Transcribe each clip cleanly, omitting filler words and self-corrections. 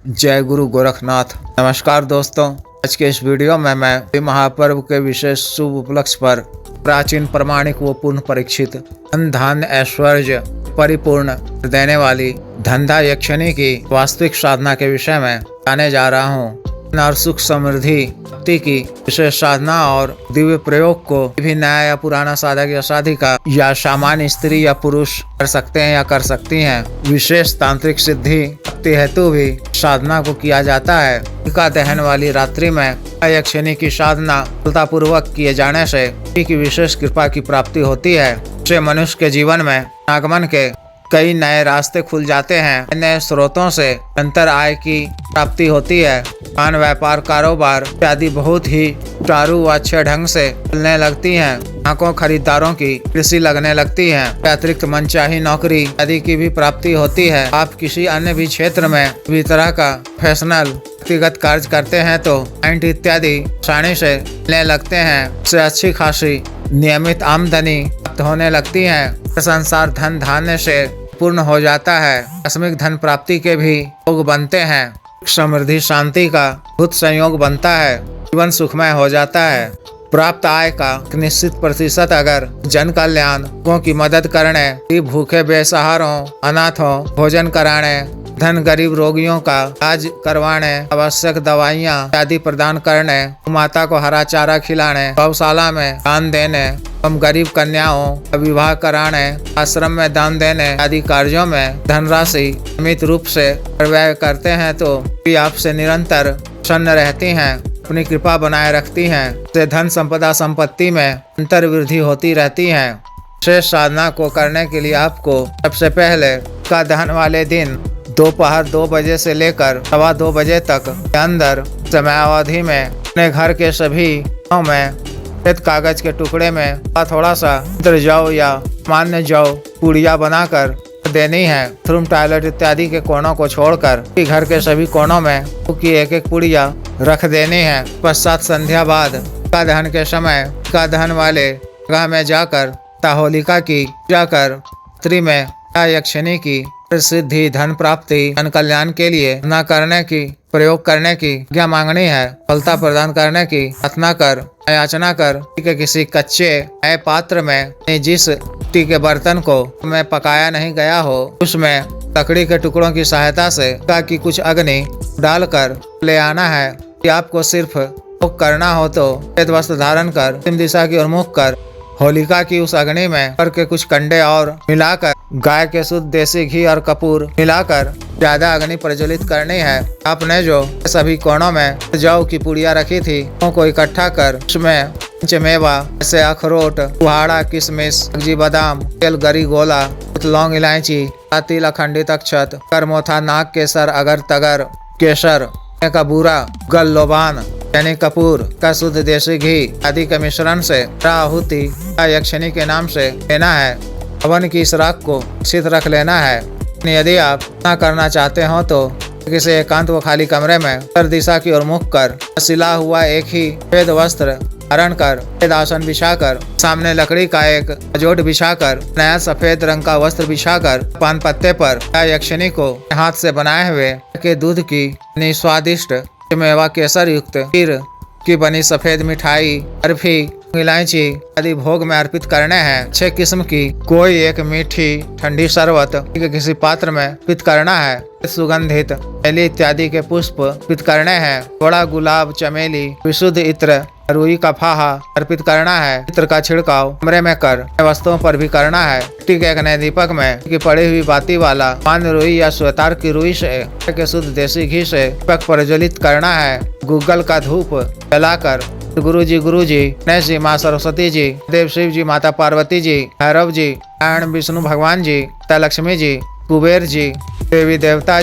जय गुरु गोरखनाथ। नमस्कार दोस्तों, आज के इस वीडियो में मैं महापर्व के विशेष शुभ उपलक्ष्य पर प्राचीन प्रमाणिक व पूर्ण परीक्षित धन धान्य ऐश्वर्य परिपूर्ण देने वाली धंधा यक्षिणी की वास्तविक साधना के विषय में बताने जा रहा हूँ। और सुख समृद्धि भक्ति की विशेष साधना और दिव्य प्रयोग को भी नया या पुराना साधक या साधिका या सामान्य स्त्री या पुरुष कर सकते हैं या कर सकती हैं। विशेष तांत्रिक सिद्धि भक्ति हेतु भी साधना को किया जाता है। होलिका दहन वाली रात्रि में यक्षिणी की साधना सफलतापूर्वक किए जाने से की विशेष कृपा की प्राप्ति होती है। इससे मनुष्य के जीवन में आगमन के कई नए रास्ते खुल जाते हैं। नए स्रोतों से निरंतर आय की प्राप्ति होती है। पान व्यापार कारोबार इत्यादि बहुत ही सुचारू व अच्छे ढंग से चलने लगती हैं। ग्राहकों खरीदारों की कृषि लगने लगती है। अतिरिक्त मनचाही नौकरी आदि की भी प्राप्ति होती है। आप किसी अन्य भी क्षेत्र में भी तरह का फैशनल व्यक्तिगत कार्य करते हैं तो क्लाइंट इत्यादि आसानी से मिलने लगते हैं। इससे अच्छी खासी नियमित आमदनी प्राप्त होने लगती है। संसार धन धान्य से पूर्ण हो जाता है। आकस्मिक धन प्राप्ति के भी योग बनते हैं। समृद्धि शांति का अद्भुत संयोग बनता है। जीवन सुखमय हो जाता है। प्राप्त आय का एक निश्चित प्रतिशत अगर जन कल्याण लोगों की मदद करने, भूखे बेसहारों अनाथों भोजन कराने, धन गरीब रोगियों का इलाज करवाने, आवश्यक दवाइयाँ आदि प्रदान करने, माता को हरा चारा खिलाने, गौशाला में दान देने, हम गरीब कन्याओं का विवाह कराने, आश्रम में दान देने आदि कार्यों में धनराशि नियमित रूप से व्यय करते हैं तो भी आपसे निरंतर प्रसन्न रहती हैं, अपनी कृपा बनाए रखती हैं। से धन संपदा संपत्ति में अंतर वृद्धि होती रहती है। शेष साधना को करने के लिए आपको सबसे पहले का दहन वाले दिन दोपहर 2 बजे से लेकर 2:15 बजे तक के अंदर समयावधि में अपने घर के सभी में सफेद कागज के टुकड़े में थोड़ा सा जौ या मान्य जौ पुड़िया बनाकर देनी है। बाथरूम टॉयलेट इत्यादि के कोनों को छोड़कर घर के सभी कोनों में की एक पुड़िया रख देनी है। पश्चात संध्या बाद का दहन के समय का दहन वाले जगह में जाकर होलिका की जाकर रात्रि में यक्षिणी की सिद्धि धन प्राप्ति धन कल्याण के लिए न करने की प्रयोग करने की क्या मांगनी है। फलता प्रदान करने की प्रार्थना कर याचना कर कि किसी कच्चे नए पात्र में जिस मिट्टी के बर्तन को में पकाया नहीं गया हो उसमें लकड़ी के टुकड़ों की सहायता से कि कुछ अग्नि डालकर ले आना है। कि आपको सिर्फ करना हो तो श्वेत वस्त्र धारण कर पश्चिम दिशा की ओर मुख कर होलिका की उस अग्नि में करके कुछ कंडे और मिलाकर गाय के शुद्ध देसी घी और कपूर मिलाकर ज्यादा अग्नि प्रज्वलित करनी है। आपने जो सभी कोनों में जौ की पुड़िया रखी थी उनको इकट्ठा कर उसमें पंचमेवा जैसे अखरोट कुहाड़ा किशमिश सब्जी बादाम तेल गरी गोला लौंग इलायची तिल अखंडित अक्षत करमोथा नाग केसर अगर तगर केसर का बूरा गल लोबान यानी कपूर का शुद्ध देसी घी आदि के मिश्रण से आहुति यक्षिणी के नाम से लेना है। हवन की इस राख को शीत रख लेना है। यदि आप ना करना चाहते हो तो किसी एकांत व खाली कमरे में उत्तर दिशा की ओर मुख कर सिला हुआ एक ही सफेद वस्त्र धारण कर सफेद आसन बिछाकर सामने लकड़ी का एक अजोट बिछाकर नया सफेद रंग का वस्त्र बिछाकर पान पत्ते पर यक्षिणी को हाथ से बनाए हुए के दूध की स्वादिष्ट मेवा केसर युक्त खीर की बनी सफेद मिठाई बर्फी इलायची आदि भोग में अर्पित करने हैं। 6 किस्म की कोई एक मीठी ठंडी शरबत किसी पात्र में अर्पित करना है। सुगंधित बेली इत्यादि के पुष्प अर्पित करने हैं। थोड़ा गुलाब चमेली विशुद्ध इत्र रुई का फाहा अर्पित करना है। इत्र का छिड़काव कमरे में कर वस्तुओं पर भी करना है। मिट्टी के एक नए दीपक में की पड़ी हुई बाती वाला मान रुई या श्वेतार की रुई से के शुद्ध देसी घी से दीपक प्रज्वलित करना है। गूगल का धूप जलाकर गुरु जी गणेश जी माँ सरस्वती जी देव शिव जी माता पार्वती जी भैरव जी नारायण विष्णु भगवान जी लक्ष्मी जी कुबेर जी देवी देवता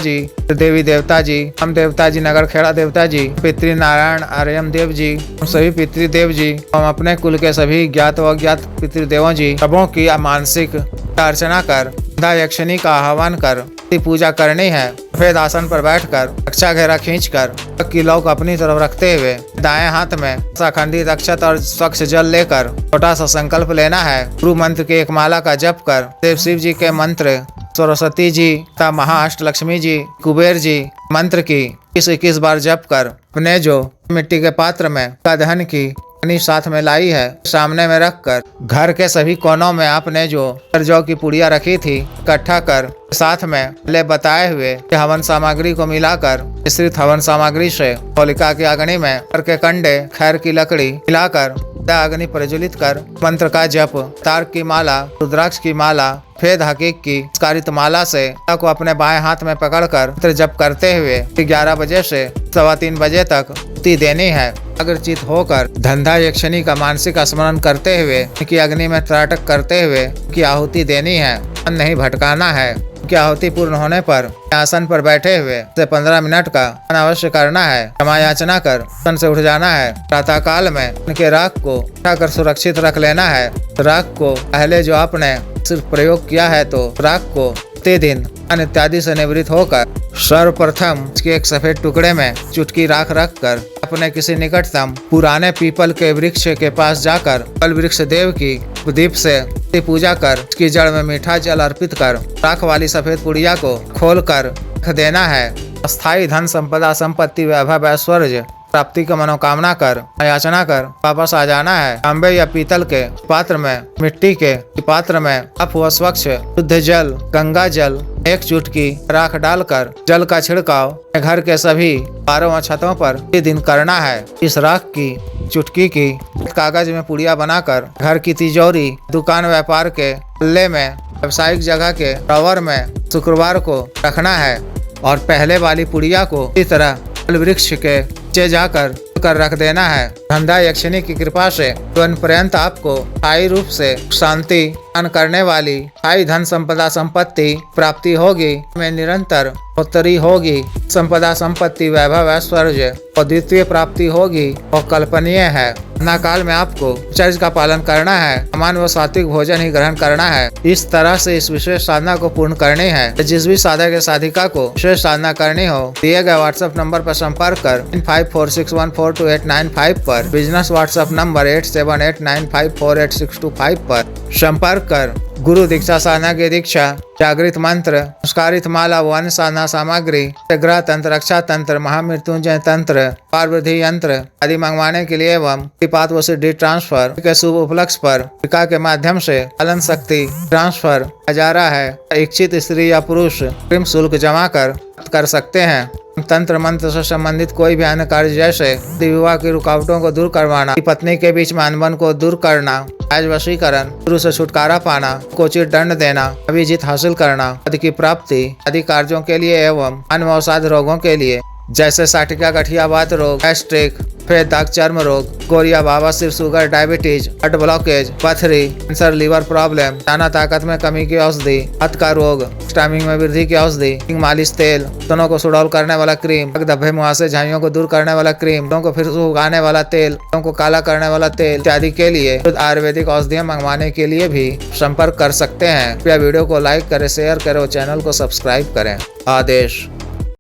जी हम देवता जी नगर खेड़ा देवता जी पितृ नारायण आर्यम देव जी सभी पितृदेव जी हम अपने कुल के सभी ज्ञात व अज्ञात पितृदेवों जी सबों की मानसिक अर्चना कर यक्षिणी का आह्वान कर पूजा करनी है। सफेद आसन पर बैठकर रक्षा घेरा खींचकर किलो को अपनी तरफ रखते हुए दाएं हाथ में अखंडित अक्षत और स्वच्छ जल लेकर छोटा सा संकल्प लेना है। गुरु मंत्र की एक माला का जप कर देव शिव जी के मंत्र सरस्वती जी तथा महाअष्टलक्ष्मी जी, कुबेर जी मंत्र की 21 बार जप कर अपने जो मिट्टी के पात्र में का दहन की अपनी साथ में लाई है, सामने में रख कर घर के सभी कोनों में आपने जो जौ की पुड़िया रखी थी इकट्ठा कर साथ में ले बताए हुए कि हवन सामग्री को मिलाकर मिश्रित हवन सामग्री से होलिका की अग्नि में के कंडे खैर की लकड़ी मिलाकर अग्नि प्रज्वलित कर मंत्र का जप, तार की माला, रुद्राक्ष की माला, फेद हकीक की स्कारित माला से को अपने बाएं हाथ में पकड़कर मंत्र जप करते हुए 11 बजे से 3:15 बजे तक आहुति देनी है। अग्रचित होकर धंधा यक्षिणी का मानसिक स्मरण करते हुए की अग्नि में त्राटक करते हुए की आहुति देनी है। मन नहीं भटकाना है। की आहुति पूर्ण होने पर आसन पर बैठे हुए 15 मिनट का अवश्य करना है। क्षमा याचना कर आसन से उठ जाना है। प्रातः काल में उनके राख को उठाकर सुरक्षित रख लेना है। राख को पहले जो आपने सिर्फ प्रयोग किया है तो राख को दिन इत्यादि से निवृत्त होकर सर्वप्रथम इसके एक सफेद टुकड़े में चुटकी राख रखकर अपने किसी निकटतम पुराने पीपल के वृक्ष के पास जाकर फल वृक्ष देव की दीप से पूजा कर उसकी जड़ में मीठा जल अर्पित कर राख वाली सफेद पुड़िया को खोलकर रख देना है। अस्थायी धन संपदा संपत्ति वैभव ऐश्वर्य प्राप्ति का मनोकामना कर याचना कर वापस आ जाना है। तांबे या पीतल के पात्र में मिट्टी के पात्र में आप व स्वच्छ शुद्ध जल गंगा जल 1 चुटकी राख डालकर जल का छिड़काव घर के सभी 12 छतों पर दिन करना है। इस राख की चुटकी की कागज में पुड़िया बनाकर घर की तिजोरी, दुकान, व्यापार के पल्ले में, व्यावसायिक जगह के ड्रॉवर में शुक्रवार को रखना है और पहले वाली पुड़िया को इस तरह फल वृक्ष के नीचे जाकर रख देना है। धंधा यक्षिणी की कृपा से जीवन पर्यंत आपको स्थायी रूप से शांति करने वाली स्थायी धन संपदा संपत्ति प्राप्ति होगी। में निरंतर उत्तरी होगी। संपदा संपत्ति वैभव ऐश्वर्य और द्वितीय प्राप्ति होगी और कल्पनीय है। ना काल में आपको चर्च का पालन करना है। सामान्य व सात्विक भोजन ही ग्रहण करना है। इस तरह से इस विशेष साधना को पूर्ण करनी है। जिस भी साधक या साधिका को विशेष साधना करनी हो दिए गए व्हाट्सएप नंबर पर संपर्क कर 9546142895 पर, बिजनेस व्हाट्सएप नंबर 8789548625 पर संपर्क कर गुरु दीक्षा साधना की दीक्षा, जागृत मंत्र, संस्कारित माला व अन्य साधना सामग्री, ग्रह तंत्र, रक्षा तंत्र, महामृत्युंजय तंत्र, पार्वती यंत्र आदि मंगवाने के लिए एवं पात व सिद्धि ट्रांसफर के शुभ उपलक्ष्य पर टीका के माध्यम से पालन शक्ति ट्रांसफर जा रहा है। इच्छित स्त्री या पुरुष प्रेम शुल्क जमा कर सकते हैं। तंत्र मंत्र से संबंधित कोई भी अन्य कार्य जैसे विवाह की रुकावटों को दूर करवाना, पत्नी के बीच में अनबन को दूर करना, आज वशीकरण, गुरु से छुटकारा पाना, कोचित दंड देना, अभिजीत हासिल करना, पद की प्राप्ति आदि कार्यों के लिए एवं अन्य अवसाद रोगों के लिए जैसे साटिका, गठिया, वात रोग, गैस्ट्रिक, फेद, दाग, चर्म रोग, गोरिया, बवासीर, शुगर, डायबिटीज, हार्ट ब्लॉकेज, पथरी, कैंसर, लीवर प्रॉब्लम, दाना ताकत में कमी की औषधि, हथ का रोग, स्टैमिंग में वृद्धि की औषधि, मालिश तेल, तनों को सुडौल करने वाला क्रीम, धब्बे, मुहासे, झाइयों को दूर करने वाला क्रीम, को फिर से उगाने वाला तेल, को काला करने वाला तेल इत्यादि के लिए आयुर्वेदिक औषधियाँ मंगवाने के लिए भी संपर्क कर सकते हैं। कृपया वीडियो को लाइक करें, शेयर करें और चैनल को सब्सक्राइब करें। आदेश।